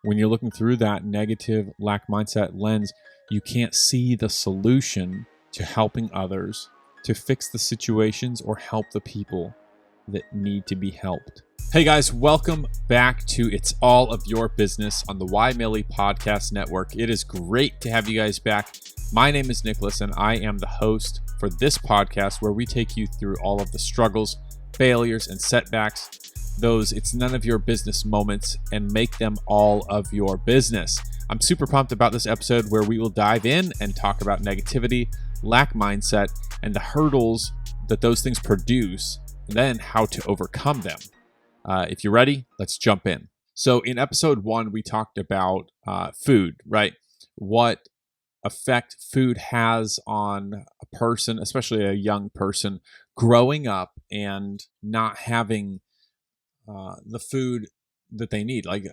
when you're looking through that negative lack mindset lens, you can't see the solution to helping others, to fix the situations or help the people that need to be helped. Hey guys, welcome back to It's All of Your Business on the Why Millie Podcast Network. It is great to have you guys back. My name is Nicholas and I am the host for this podcast where we take you through all of the struggles, failures, and setbacks, those it's none of your business moments, and make them all of your business. I'm super pumped about this episode where we will dive in and talk about negativity, lack mindset, and the hurdles that those things produce, and then how to overcome them. If you're ready, let's jump in. So in episode 1, we talked about food, right? What effect food has on a person, especially a young person, growing up and not having the food that they need. Like,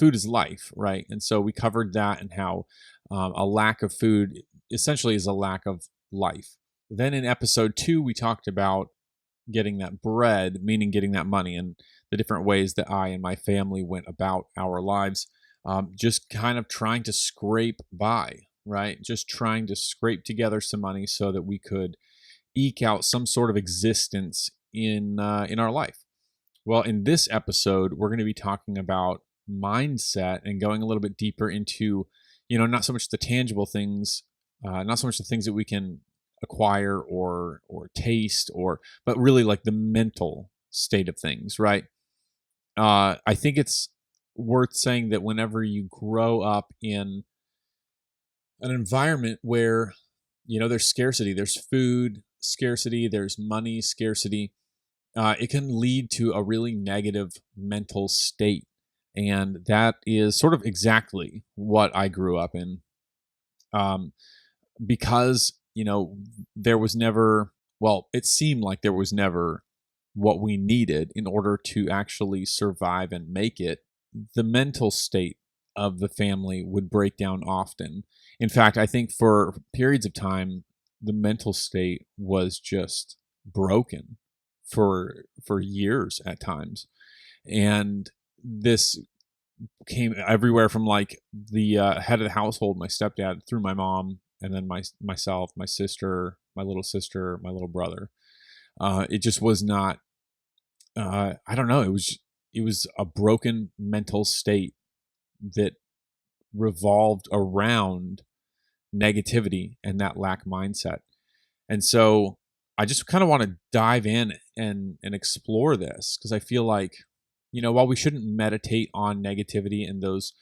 food is life, right? And so we covered that and how a lack of food essentially is a lack of life. Then in episode 2, we talked about getting that bread, meaning getting that money, and the different ways that I and my family went about our lives, just kind of trying to scrape by, right? Just trying to scrape together some money so that we could eke out some sort of existence in our life. Well, in this episode, we're going to be talking about mindset and going a little bit deeper into, not so much the tangible things, not so much the things that we can acquire or taste, but really like the mental state of things, right? I think it's worth saying that whenever you grow up in an environment where, there's scarcity, there's food scarcity, there's money scarcity, it can lead to a really negative mental state. And that is sort of exactly what I grew up in. Because, there was never, it seemed like there was never what we needed in order to actually survive and make it. The mental state of the family would break down often. In fact, I think for periods of time, the mental state was just broken for years at times. And this came everywhere from like the head of the household, my stepdad, through my mom, and then myself, my sister, my little brother. It just was not, I don't know. It was a broken mental state that revolved around negativity and that lack mindset. And so I just kind of want to dive in and explore this, because I feel like, while we shouldn't meditate on negativity and those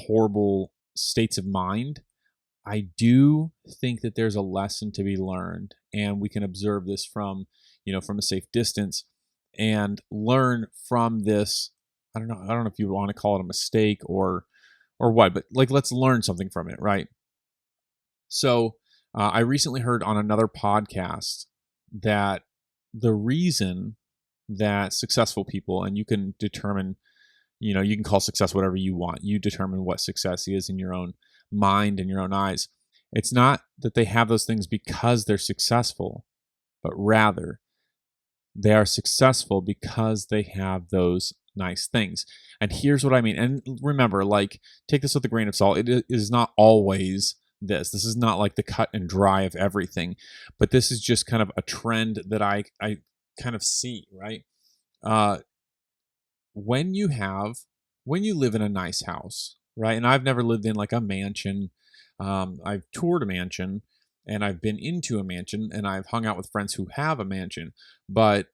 horrible states of mind, I do think that there's a lesson to be learned, and we can observe this from a safe distance and learn from this. I don't know if you want to call it a mistake or what, but like, let's learn something from it, right? So I recently heard on another podcast that the reason that successful people, and you can determine, you can call success whatever you want. You determine what success is in your own mind and your own eyes. It's not that they have those things because they're successful, but rather they are successful because they have those nice things. And here's what I mean. And remember, like, take this with a grain of salt. It is not always this. This is not like the cut and dry of everything, but this is just kind of a trend that I kind of see, right? When you live in a nice house, right? And I've never lived in like a mansion. I've toured a mansion and I've been into a mansion and I've hung out with friends who have a mansion, but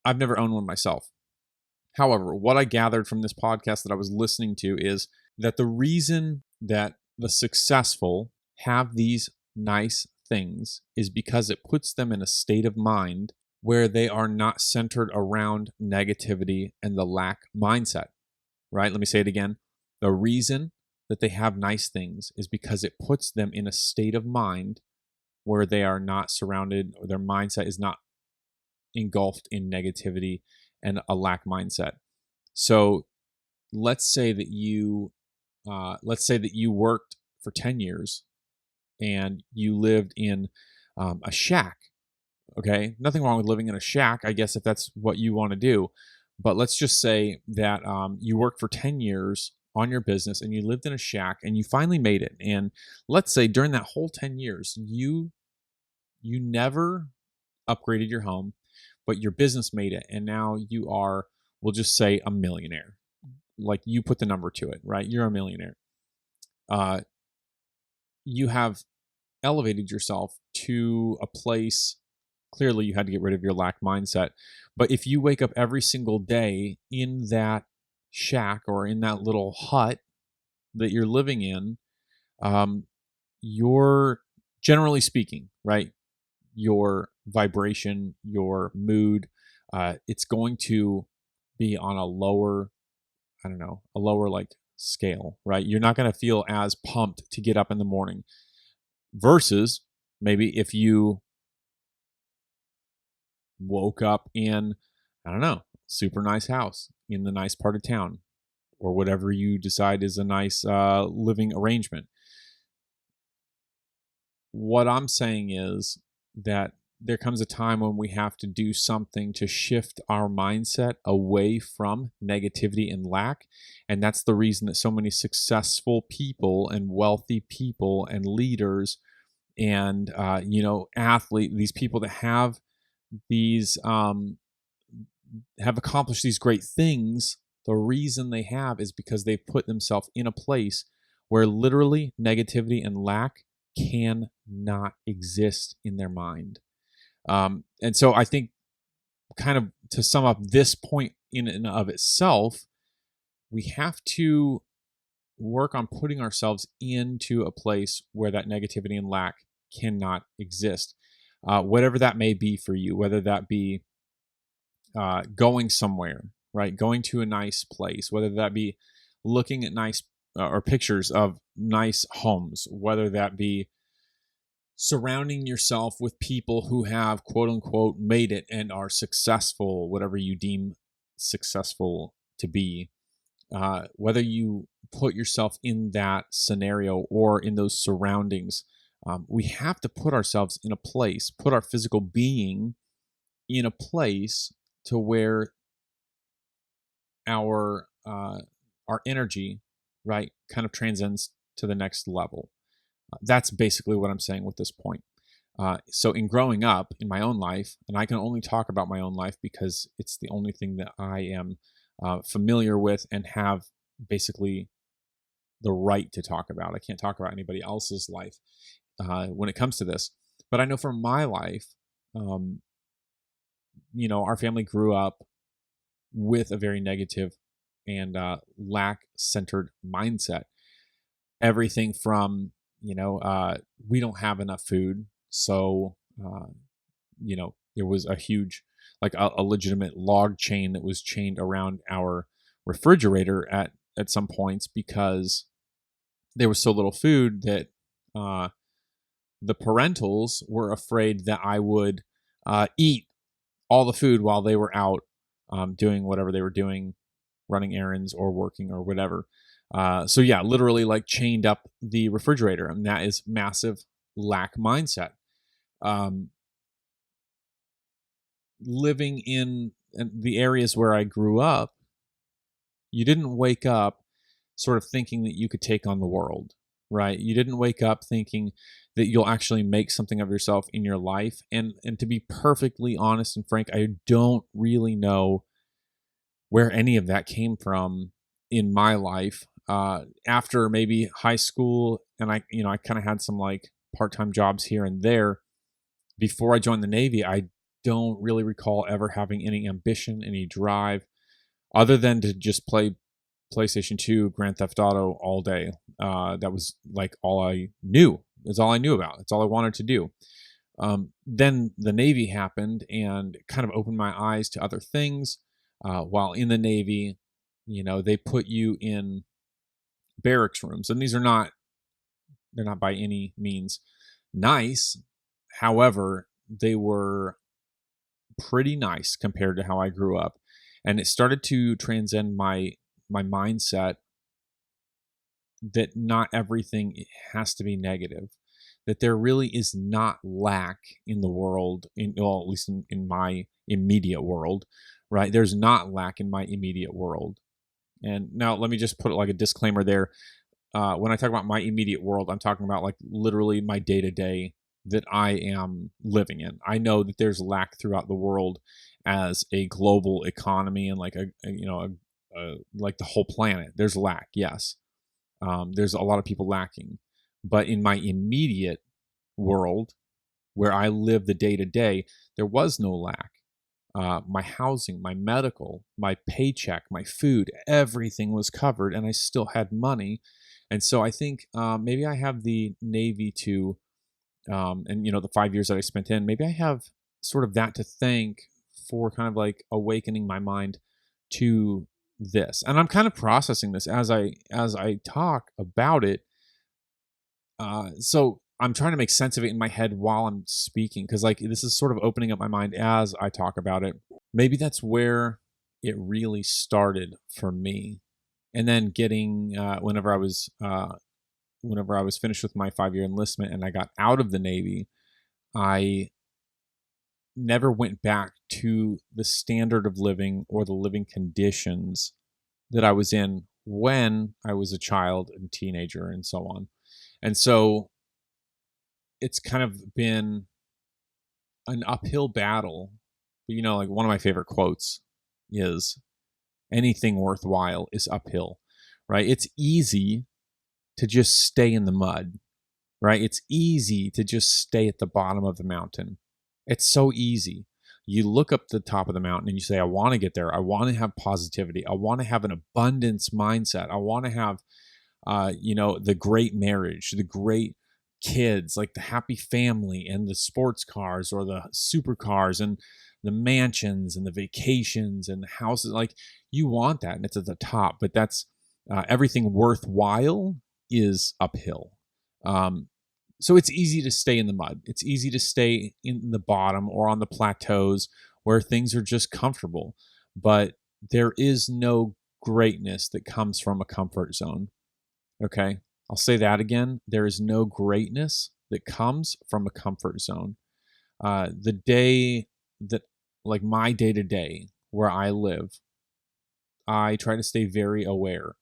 I've never owned one myself. However, what I gathered from this podcast that I was listening to is that the reason that the successful have these nice things is because it puts them in a state of mind where they are not centered around negativity and the lack mindset, right? Let me say it again. The reason that they have nice things is because it puts them in a state of mind where they are not surrounded, or their mindset is not engulfed in negativity and a lack mindset. So let's say that you worked for 10 years and you lived in a shack. Okay, nothing wrong with living in a shack, I guess, if that's what you want to do. But let's just say that you worked for 10 years on your business and you lived in a shack and you finally made it. And let's say during that whole 10 years, you never upgraded your home, but your business made it. And now you are, we'll just say, a millionaire. Like, you put the number to it, right? You're a millionaire. You have elevated yourself to a place. Clearly you had to get rid of your lack mindset. But if you wake up every single day in that shack or in that little hut that you're living in, you're, generally speaking, right, your vibration, your mood, it's going to be on a lower, I don't know, a lower like scale, right? You're not going to feel as pumped to get up in the morning versus maybe if you woke up in, I don't know, super nice house in the nice part of town or whatever you decide is a nice living arrangement. What I'm saying is that there comes a time when we have to do something to shift our mindset away from negativity and lack. And that's the reason that so many successful people and wealthy people and leaders and, athlete, these people that have these, have accomplished these great things, the reason they have is because they've put themselves in a place where literally negativity and lack cannot exist in their mind. And so I think, kind of to sum up this point in and of itself, we have to work on putting ourselves into a place where that negativity and lack cannot exist. Whatever that may be for you, whether that be going somewhere, right? Going to a nice place, whether that be looking at nice or pictures of nice homes, whether that be surrounding yourself with people who have quote unquote made it and are successful, whatever you deem successful to be, whether you put yourself in that scenario or in those surroundings, we have to put ourselves in a place, put our physical being in a place to where our energy, right, kind of transcends to the next level. That's basically what I'm saying with this point. So in growing up in my own life, and I can only talk about my own life because it's the only thing that I am familiar with and have basically the right to talk about. I can't talk about anybody else's life when it comes to this. But I know from my life, our family grew up with a very negative and lack-centered mindset. Everything from, we don't have enough food. So, there was a huge, like a legitimate log chain that was chained around our refrigerator at some points because there was so little food that the parentals were afraid that I would eat all the food while they were out doing whatever they were doing, running errands or working or whatever. So yeah, literally like chained up the refrigerator, and that is massive lack mindset. Living in the areas where I grew up, you didn't wake up sort of thinking that you could take on the world, right? You didn't wake up thinking that you'll actually make something of yourself in your life. And to be perfectly honest and frank, I don't really know where any of that came from in my life. After maybe high school, and I kind of had some like part-time jobs here and there. Before I joined the Navy, I don't really recall ever having any ambition, any drive, other than to just play PlayStation 2, Grand Theft Auto all day. That was like all I knew. It's all I knew about. It's all I wanted to do. Then the Navy happened and kind of opened my eyes to other things. While in the Navy, they put you in barracks rooms, and they're not by any means nice. However, they were pretty nice compared to how I grew up. And it started to transcend my mindset that not everything has to be negative, that there really is not lack in the world, at least in my immediate world, right? There's not lack in my immediate world. And now let me just put like a disclaimer there. When I talk about my immediate world, I'm talking about like literally my day to day that I am living in. I know that there's lack throughout the world as a global economy and like like the whole planet. There's lack, yes. There's a lot of people lacking, but in my immediate world, where I live the day to day, there was no lack. My housing, my medical, my paycheck, my food, everything was covered, and I still had money. And so I think maybe I have the Navy to, and the 5 years that I spent in, maybe I have sort of that to thank for kind of like awakening my mind to this. And I'm kind of processing this as I talk about it. So I'm trying to make sense of it in my head while I'm speaking, because like this is sort of opening up my mind as I talk about it. Maybe that's where it really started for me. And then getting whenever I was finished with my 5 year enlistment and I got out of the Navy, I never went back to the standard of living or the living conditions that I was in when I was a child and teenager and so on. And so it's kind of been an uphill battle. But, like one of my favorite quotes is anything worthwhile is uphill, right? It's easy to just stay in the mud, right? It's easy to just stay at the bottom of the mountain. It's so easy. You look up the top of the mountain and you say, I want to get there. I want to have positivity. I want to have an abundance mindset. I want to have, the great marriage, the great kids, like the happy family and the sports cars or the supercars and the mansions and the vacations and the houses. Like you want that and it's at the top, but that's everything worthwhile is uphill. So it's easy to stay in the mud. It's easy to stay in the bottom or on the plateaus where things are just comfortable. But there is no greatness that comes from a comfort zone. Okay. I'll say that again. There is no greatness that comes from a comfort zone. The day that, like my day to day where I live, I try to stay very aware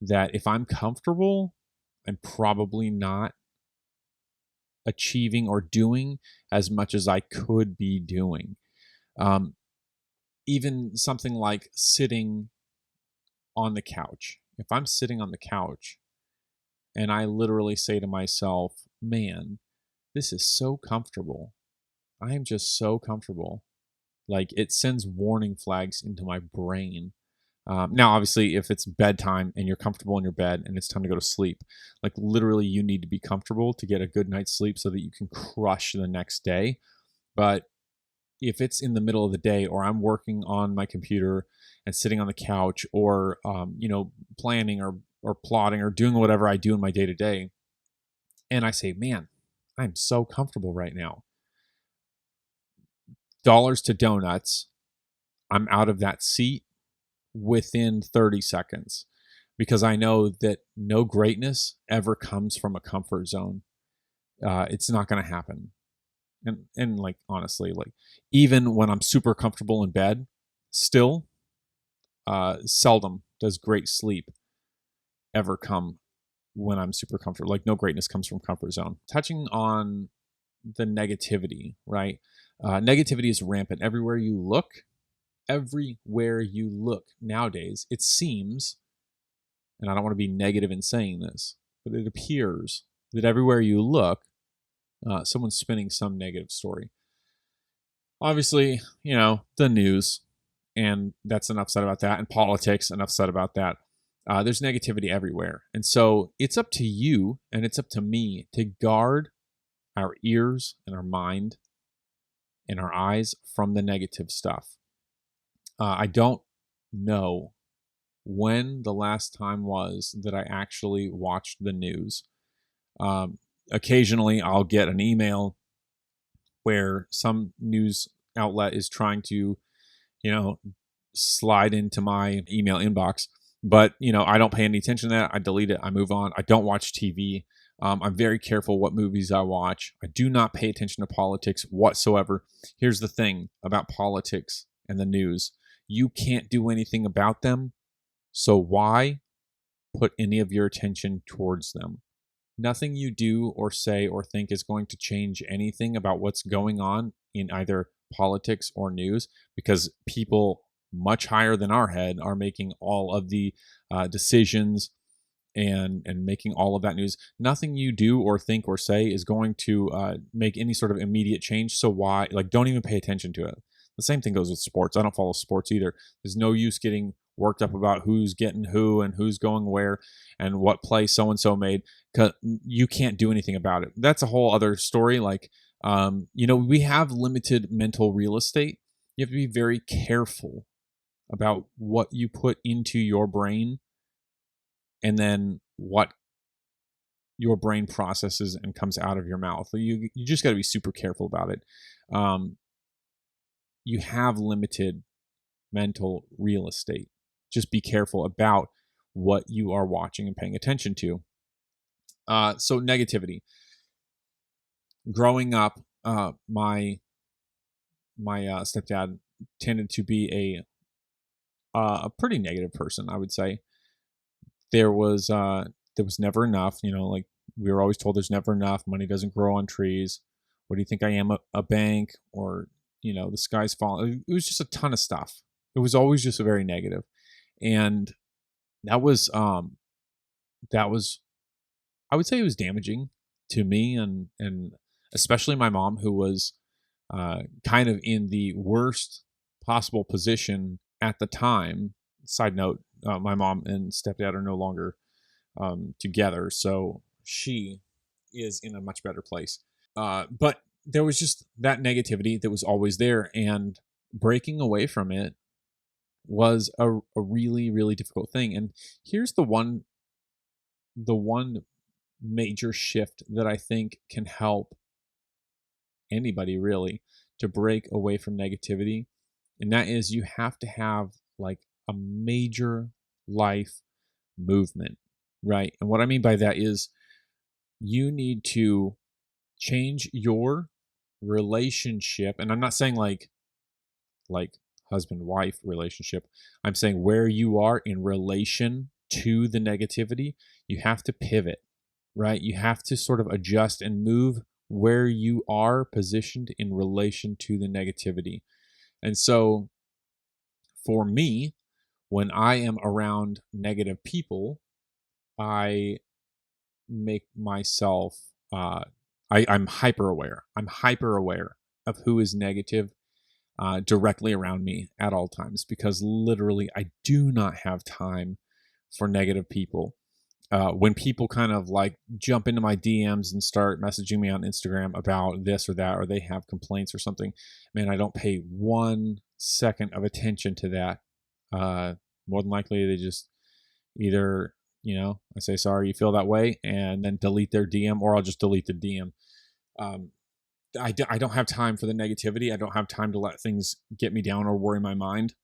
that if I'm comfortable, I'm probably not achieving or doing as much as I could be doing. Um, Even something like sitting on the couch. If I'm sitting on the couch and I literally say to myself, man, this is so comfortable. I am just so comfortable. Like it sends warning flags into my brain. Now, obviously, if it's bedtime and you're comfortable in your bed and it's time to go to sleep, like literally you need to be comfortable to get a good night's sleep so that you can crush the next day. But if it's in the middle of the day or I'm working on my computer and sitting on the couch or, planning or plotting or doing whatever I do in my day to day, and I say, man, I'm so comfortable right now. Dollars to donuts, I'm out of that seat within 30 seconds because I know that no greatness ever comes from a comfort zone. It's not going to happen. And like honestly, like even when I'm super comfortable in bed, still seldom does great sleep ever come when I'm super comfortable. Like no greatness comes from comfort zone. Touching on the negativity, right? Negativity is rampant everywhere you look. Everywhere you look nowadays, it seems, and I don't want to be negative in saying this, but it appears that everywhere you look, someone's spinning some negative story. Obviously, the news, and that's enough said about that, and politics, enough said about that. There's negativity everywhere. And so it's up to you and it's up to me to guard our ears and our mind and our eyes from the negative stuff. I don't know when the last time was that I actually watched the news. Occasionally, I'll get an email where some news outlet is trying to, slide into my email inbox. But, I don't pay any attention to that. I delete it. I move on. I don't watch TV. I'm very careful what movies I watch. I do not pay attention to politics whatsoever. Here's the thing about politics and the news. You can't do anything about them So why put any of your attention towards them? Nothing you do or say or think is going to change anything about what's going on in either politics or news, because people much higher than our head are making all of the decisions and making all of that news. Nothing you do or think or say is going to make any sort of immediate change. So why, like, don't even pay attention to it. The same thing goes with sports. I don't follow sports either. There's no use getting worked up about who's getting who and who's going where and what play so and so made, because you can't do anything about it. That's a whole other story. Like, we have limited mental real estate. You have to be very careful about what you put into your brain and then what your brain processes and comes out of your mouth. You just got to be super careful about it. You have limited mental real estate. Just be careful about what you are watching and paying attention to. So negativity. Growing up, my stepdad tended to be a pretty negative person, I would say. There was never enough. Like, we were always told there's never enough. Money doesn't grow on trees. What do you think I am, a bank? Or, the sky's falling. It was just a ton of stuff. It was always just very negative. And that was I would say it was damaging to me, and especially my mom, who was kind of in the worst possible position at the time. Side note, my mom and stepdad are no longer together, so she is in a much better place. But there was just that negativity that was always there, and breaking away from it was a really, really difficult thing. And here's the one major shift that I think can help anybody really to break away from negativity. And that is, you have to have like a major life movement, right? And what I mean by that is, you need to change your relationship. And I'm not saying like husband-wife relationship. I'm saying where you are in relation to the negativity, you have to pivot, right? You have to sort of adjust and move where you are positioned in relation to the negativity. And so for me, when I am around negative people, I make myself, I'm hyper aware. I'm hyper aware of who is negative directly around me at all times, because literally I do not have time for negative people. When people kind of like jump into my DMs and start messaging me on Instagram about this or that, or they have complaints or something, man, I don't pay 1 second of attention to that. More than likely, they just either, I say, sorry, you feel that way, and then delete their DM, or I'll just delete the DM. I don't have time for the negativity. I don't have time to let things get me down or worry my mind.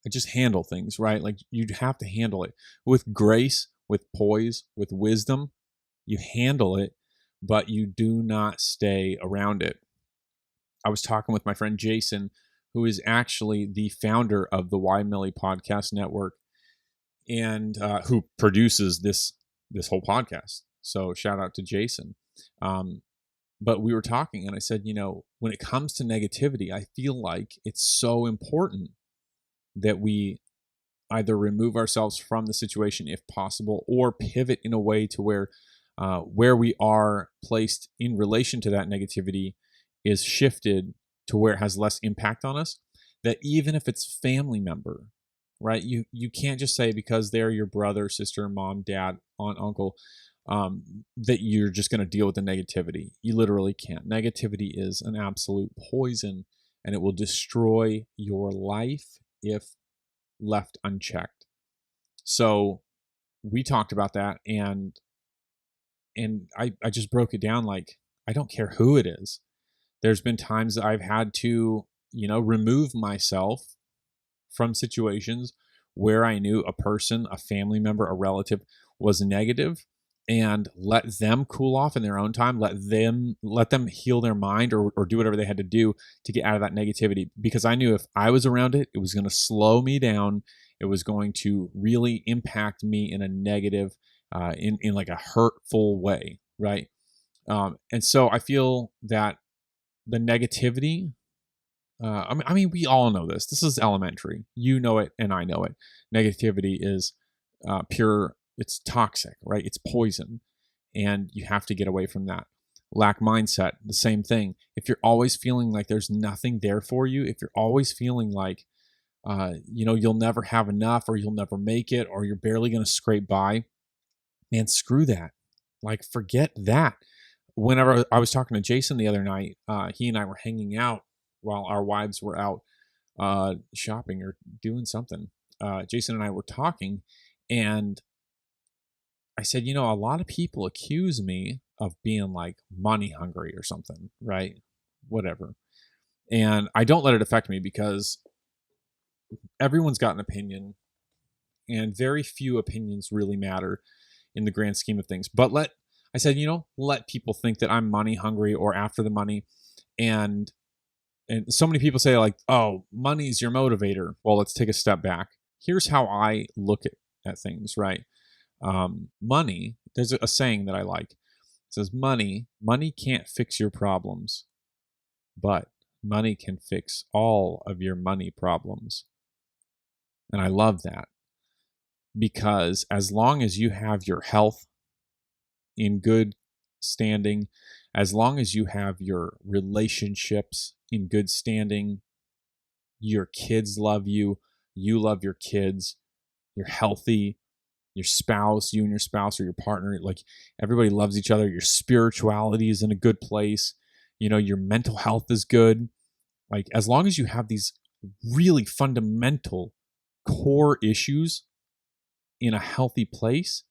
I just handle things, right? Like, you have to handle it with grace, with poise, with wisdom. You handle it, but you do not stay around it. I was talking with my friend Jason, who is actually the founder of the Why Millie Podcast Network, and who produces this whole podcast. So shout out to Jason. But we were talking, and I said, when it comes to negativity, I feel like it's so important that we either remove ourselves from the situation if possible, or pivot in a way to where we are placed in relation to that negativity is shifted to where it has less impact on us. That even if it's family member, right? You can't just say because they're your brother, sister, mom, dad, aunt, uncle, that you're just going to deal with the negativity. You literally can't. Negativity is an absolute poison, and it will destroy your life if left unchecked. So we talked about that, and I just broke it down. Like, I don't care who it is. There's been times that I've had to, remove myself from situations where I knew a person, a family member, a relative was negative, and let them cool off in their own time. Let them heal their mind, or do whatever they had to do to get out of that negativity. Because I knew if I was around it, it was going to slow me down It was going to really impact me in a negative, in like a hurtful way, right? And so I feel that the negativity. I mean, we all know this. This is elementary. You know it, and I know it. Negativity is pure. It's toxic, right? It's poison, and you have to get away from that. Lack mindset, the same thing. If you're always feeling like there's nothing there for you, if you're always feeling like you'll never have enough, or you'll never make it, or you're barely going to scrape by, man, screw that. Like, forget that. Whenever I was talking to Jason the other night, he and I were hanging out while our wives were out shopping or doing something. Jason and I were talking, and I said, a lot of people accuse me of being like money hungry or something, right? Whatever. And I don't let it affect me, because everyone's got an opinion, and very few opinions really matter in the grand scheme of things. But I said, let people think that I'm money hungry or after the money. And so many people say, like, oh, money's your motivator. Well, let's take a step back. Here's how I look at things, right? Money, there's a saying that I like. It says, money can't fix your problems, but money can fix all of your money problems. And I love that, because as long as you have your health in good standing, as long as you have your relationships in good standing, your kids love you, you love your kids, you're healthy, your spouse, you and your spouse or your partner, like, everybody loves each other, your spirituality is in a good place, your mental health is good. Like, as long as you have these really fundamental core issues in a healthy place,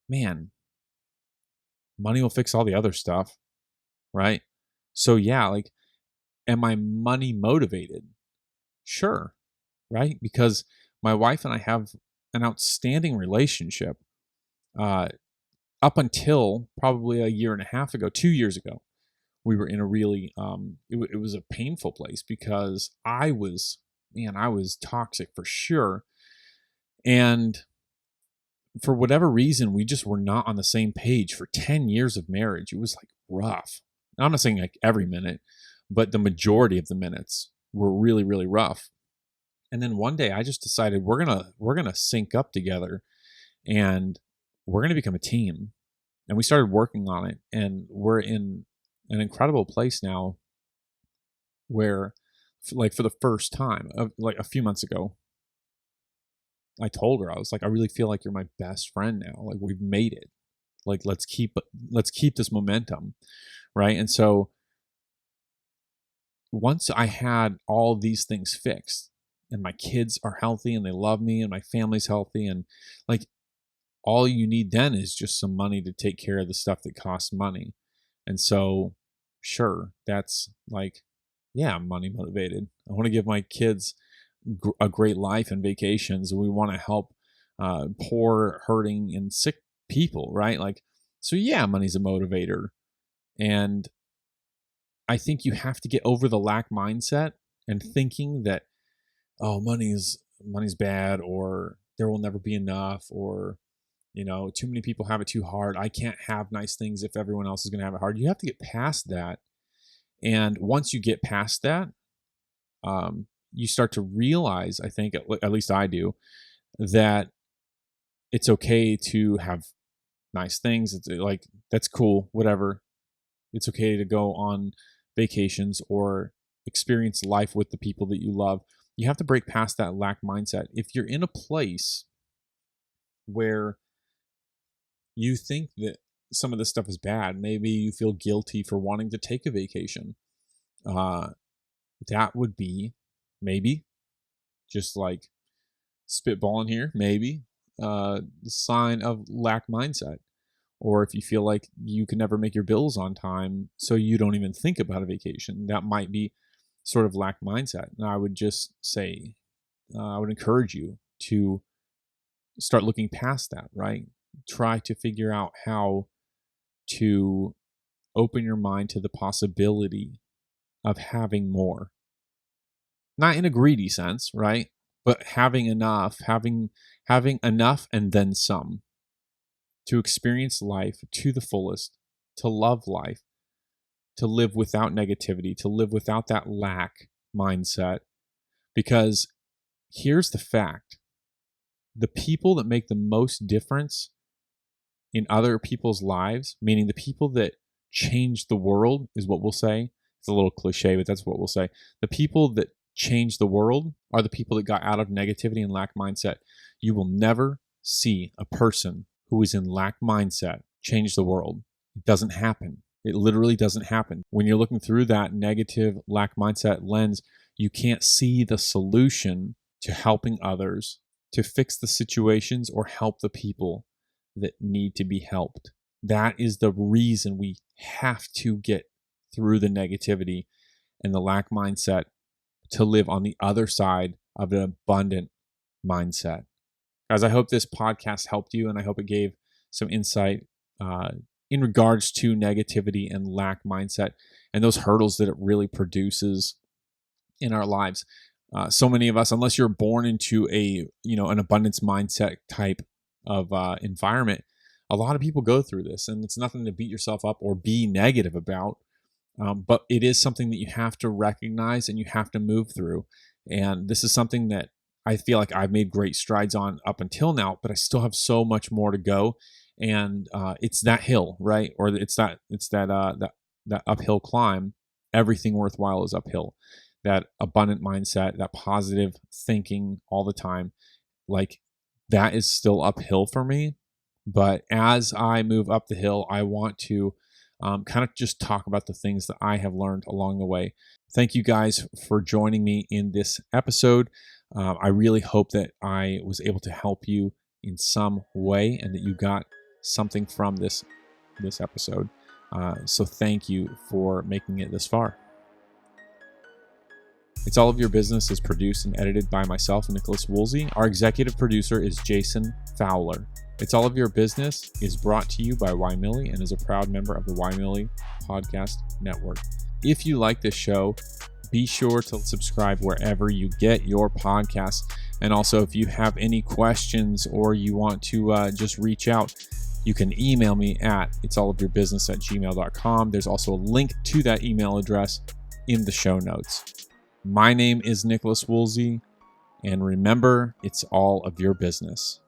man, money will fix all the other stuff, right? So yeah, like, am I money motivated? Sure, right? Because my wife and I have an outstanding relationship. Up until probably a year and a half ago, 2 years ago, we were in a really, it was a painful place, because I was toxic for sure. And for whatever reason, we just were not on the same page for 10 years of marriage. It was like rough. I'm not saying like every minute, but the majority of the minutes were really, really rough. And then one day I just decided we're going to sync up together, and we're going to become a team. And we started working on it, and we're in an incredible place now where, like, for the first time, like a few months ago, I told her, I was like, I really feel like you're my best friend now. Like, we've made it. Like, let's keep this momentum, right? And so once I had all these things fixed, and my kids are healthy and they love me, and my family's healthy, and like, all you need then is just some money to take care of the stuff that costs money. And so, sure, that's like, yeah, I'm money motivated. I want to give my kids a great life and vacations. We want to help poor, hurting, and sick people, right? Like, so yeah, money's a motivator. And I think you have to get over the lack mindset and thinking that, oh, money's bad, or there will never be enough, or too many people have it too hard. I can't have nice things if everyone else is going to have it hard. You have to get past that. And once you get past that, you start to realize, I think, at least I do, that it's okay to have nice things. It's like, that's cool, whatever. It's okay to go on vacations or experience life with the people that you love. You have to break past that lack mindset. If you're in a place where you think that some of this stuff is bad, maybe you feel guilty for wanting to take a vacation, that would be maybe, just like spitballing here, maybe the sign of lack mindset. Or if you feel like you can never make your bills on time, so you don't even think about a vacation, that might be sort of lack mindset. And I would just say, I would encourage you to start looking past that, right? Try to figure out how to open your mind to the possibility of having more. Not in a greedy sense, right? but having enough, having enough and then some to experience life to the fullest, to love life, to live without negativity, to live without that lack mindset. Because here's the fact: the people that make the most difference in other people's lives, meaning the people that change the world, is what we'll say. It's a little cliche, but that's what we'll say. The people that change the world are the people that got out of negativity and lack mindset. You will never see a person who is in lack mindset change the world. It doesn't happen. It literally doesn't happen. When you're looking through that negative lack mindset lens, you can't see the solution to helping others, to fix the situations or help the people that need to be helped. That is the reason we have to get through the negativity and the lack mindset to live on the other side of an abundant mindset. Guys, I hope this podcast helped you, and I hope it gave some insight in regards to negativity and lack mindset and those hurdles that it really produces in our lives. So many of us, unless you're born into an abundance mindset type of environment, a lot of people go through this, and it's nothing to beat yourself up or be negative about. But it is something that you have to recognize and you have to move through. And this is something that I feel like I've made great strides on up until now, but I still have so much more to go. And it's that hill, right? Or it's that uphill climb. Everything worthwhile is uphill. That abundant mindset, that positive thinking all the time, like that is still uphill for me. But as I move up the hill, I want to kind of just talk about the things that I have learned along the way. Thank you guys for joining me in this episode. I really hope that I was able to help you in some way and that you got something from this episode. So thank you for making it this far. It's All of Your Business is produced and edited by myself, Nicholas Woolsey. Our executive producer is Jason Fowler. It's All of Your Business is brought to you by Wymilly and is a proud member of the Wymilly Podcast Network. If you like this show, be sure to subscribe wherever you get your podcasts. And also, if you have any questions or you want to just reach out, you can email me at itsallofyourbusiness@gmail.com. There's also a link to that email address in the show notes. My name is Nicholas Woolsey, and remember, it's all of your business.